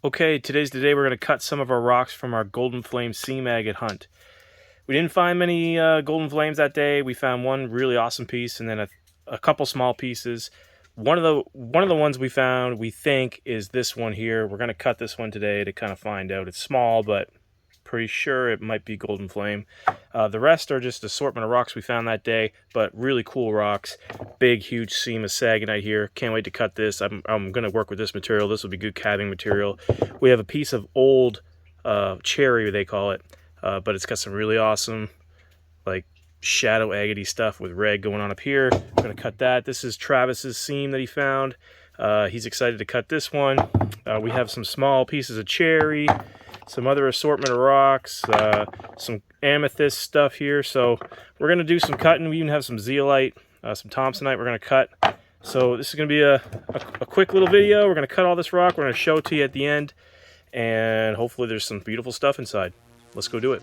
Okay, today's the day we're going to cut some of our rocks from our Golden Flame Agate hunt. We didn't find many Golden Flames that day. We found one really awesome piece and then a couple small pieces. One of the ones we found, we think, is this one here. We're going to cut this one today to kind of find out. It's small, but pretty sure it might be Golden Flame. The rest are just assortment of rocks we found that day, but really cool rocks. Big, huge seam of sagonite here. Can't wait to cut this. I'm going to work with this material. This will be good calving material. We have a piece of old cherry, they call it, but it's got some really awesome, like, shadow agate stuff with red going on up here. I'm going to cut that. This is Travis's seam that he found. He's excited to cut this one. We have some small pieces of cherry, some other assortment of rocks, some amethyst stuff here. So we're going to do some cutting. We even have some zeolite, some thompsonite we're going to cut. So this is going to be a quick little video. We're going to cut all this rock. We're going to show it to you at the end. And hopefully there's some beautiful stuff inside. Let's go do it.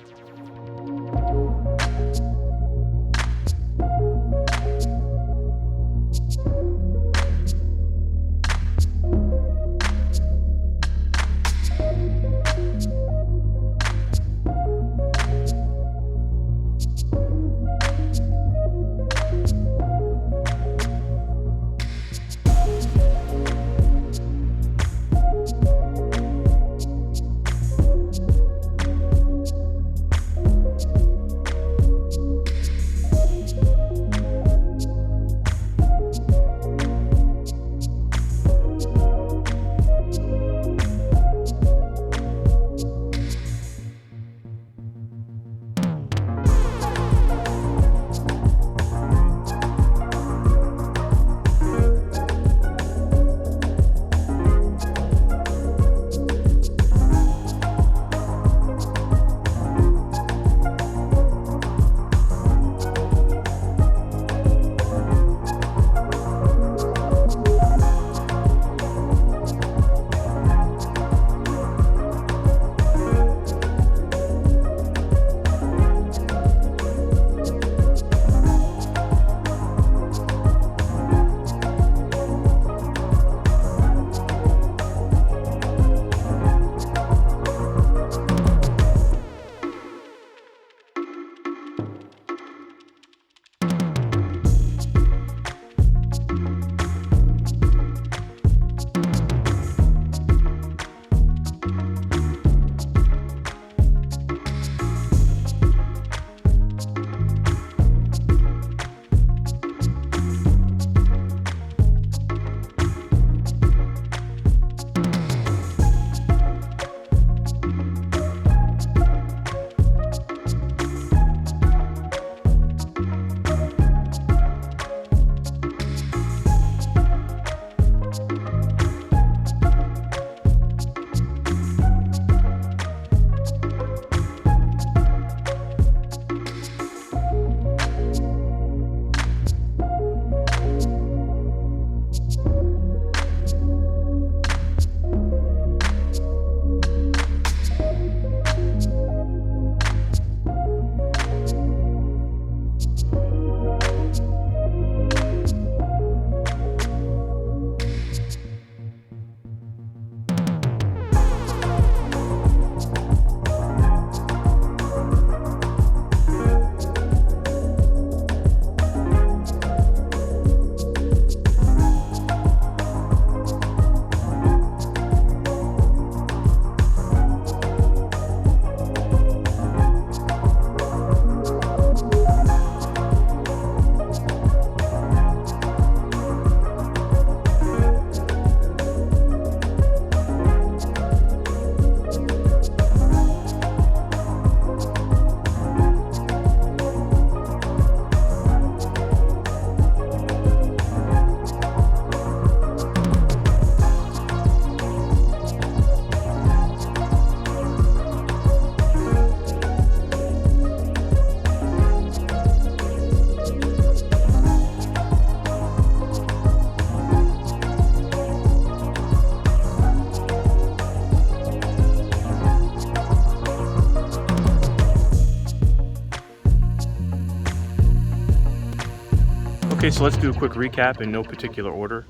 Okay, so let's do a quick recap in no particular order.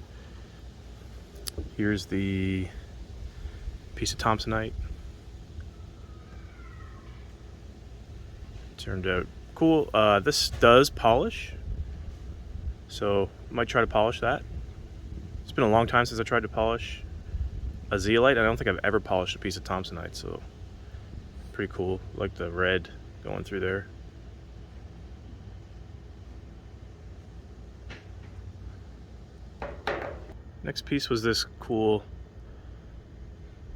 Here's the piece of Thompsonite. Turned out cool. This does polish, so might try to polish that. It's been a long time since I tried to polish a zeolite. I don't think I've ever polished a piece of Thompsonite, so pretty cool. Like the red going through there. Next piece was this cool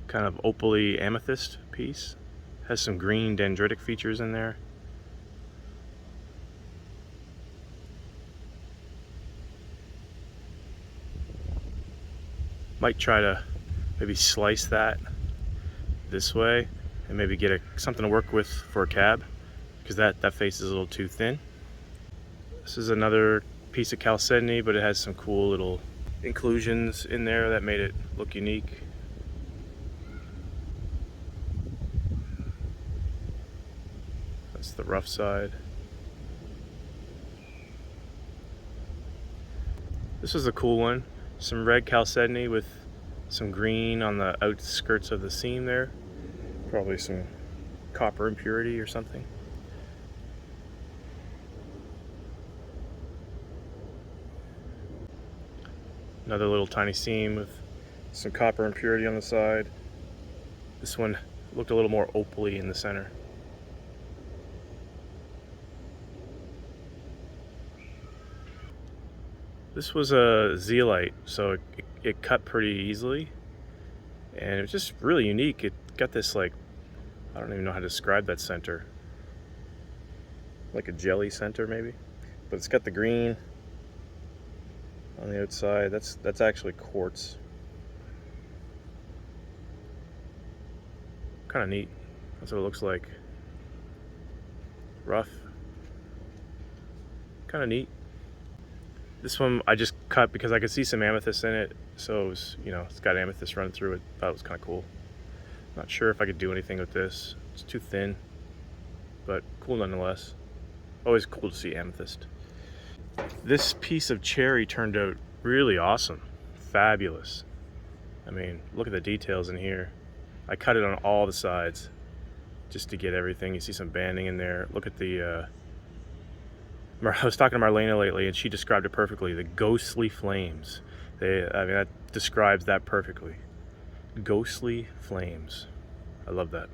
kind of opaly amethyst piece. Has some green dendritic features in there. Might try to maybe slice that this way and maybe get something to work with for a cab, because that face is a little too thin. This is another piece of chalcedony, but it has some cool little inclusions in there that made it look unique. That's the rough side. This is a cool one. Some red chalcedony with some green on the outskirts of the seam there. Probably some copper impurity or something. Another little tiny seam with some copper impurity on the side. This one looked a little more opaly in the center. This was a zeolite, so it cut pretty easily, and it was just really unique. It got this, like, I don't even know how to describe that center, like a jelly center maybe, but it's got the green on the outside. That's actually quartz. Kind of neat. That's what it looks like. Rough. Kind of neat. This one I just cut because I could see some amethyst in it, so it was, you know, it's got amethyst running through it. Thought it was kind of cool. Not sure if I could do anything with this. It's too thin, but cool nonetheless. Always cool to see amethyst. This piece of cherry turned out really awesome. Fabulous. I mean, look at the details in here. I cut it on all the sides just to get everything. You see some banding in there. Look at the I was talking to Marlena lately, and she described it perfectly. The ghostly flames. I mean, that describes that perfectly. Ghostly flames. I love that.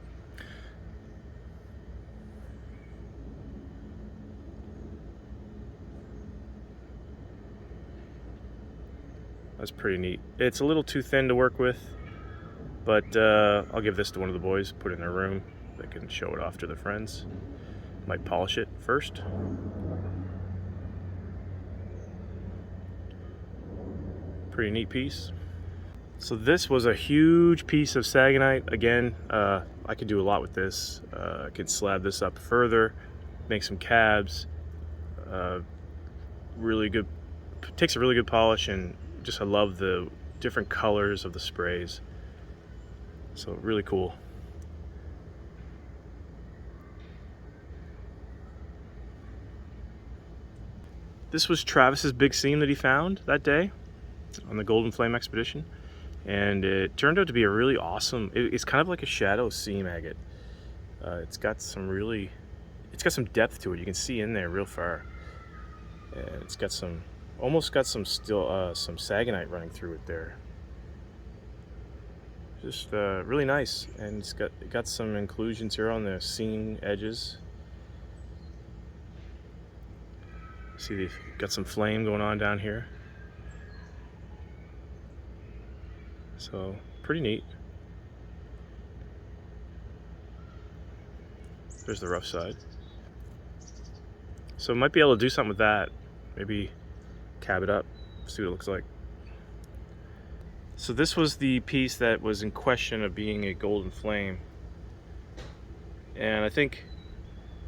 That's pretty neat. It's a little too thin to work with, but I'll give this to one of the boys, put it in their room. They can show it off to their friends. Might polish it first. Pretty neat piece. So this was a huge piece of sagonite. Again, I could do a lot with this. I could slab this up further, make some cabs. Really good, takes a really good polish, and just I love the different colors of the sprays. So really cool. This was Travis's big seam that he found that day on the Golden Flame expedition, and it turned out to be a really awesome, it's kind of like a shadow seam agate. It's got some depth to it. You can see in there real far, and it's got some, almost got some some sagonite running through it there. Just really nice, and it's got some inclusions here on the seam edges. See, they've got some flame going on down here. So, pretty neat. There's the rough side. So might be able to do something with that. Maybe cab it up, see what it looks like. So this was the piece that was in question of being a Golden Flame. And I think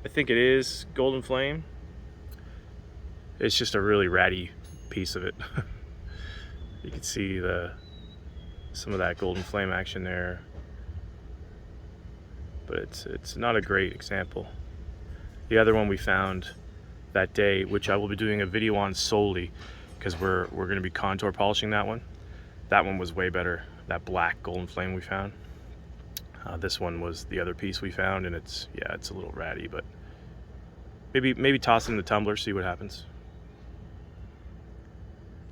it is Golden Flame. It's just a really ratty piece of it. You can see some of that Golden Flame action there, but it's not a great example. The other one we found that day, which I will be doing a video on solely because we're going to be contour polishing that one. That one was way better. That black Golden Flame we found, This one was the other piece we found, and it's a little ratty, but maybe toss it in the tumbler, see what happens.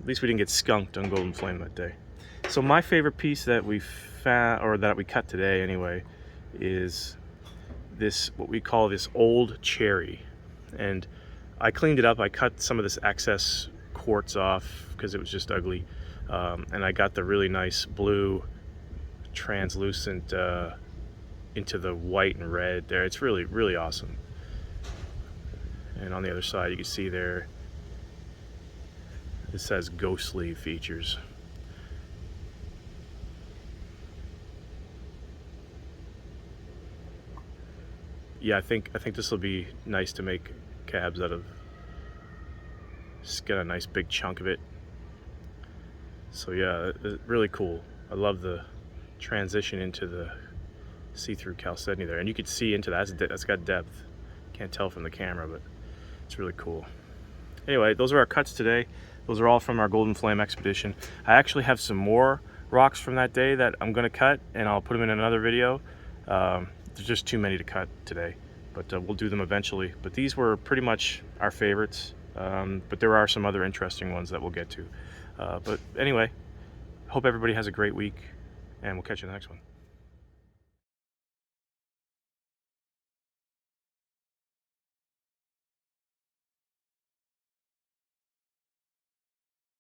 At least we didn't get skunked on Golden Flame that day. So my favorite piece that we found, or that we cut today anyway, is this, what we call this old cherry. And I cleaned it up. I cut some of this excess quartz off because it was just ugly. And I got the really nice blue translucent into the white and red there. It's really, really awesome. And on the other side, you can see there, it says ghostly features. Yeah, I think this will be nice to make cabs out of. Just get a nice big chunk of it. So yeah, really cool. I love the transition into the see-through chalcedony there, and you could see into that. That's got depth. Can't tell from the camera, but it's really cool. Anyway, those are our cuts today. Those are all from our Golden Flame expedition. I actually have some more rocks from that day that I'm going to cut, and I'll put them in another video. There's just too many to cut today, but we'll do them eventually. But these were pretty much our favorites, but there are some other interesting ones that we'll get to. But anyway, hope everybody has a great week, and we'll catch you in the next one.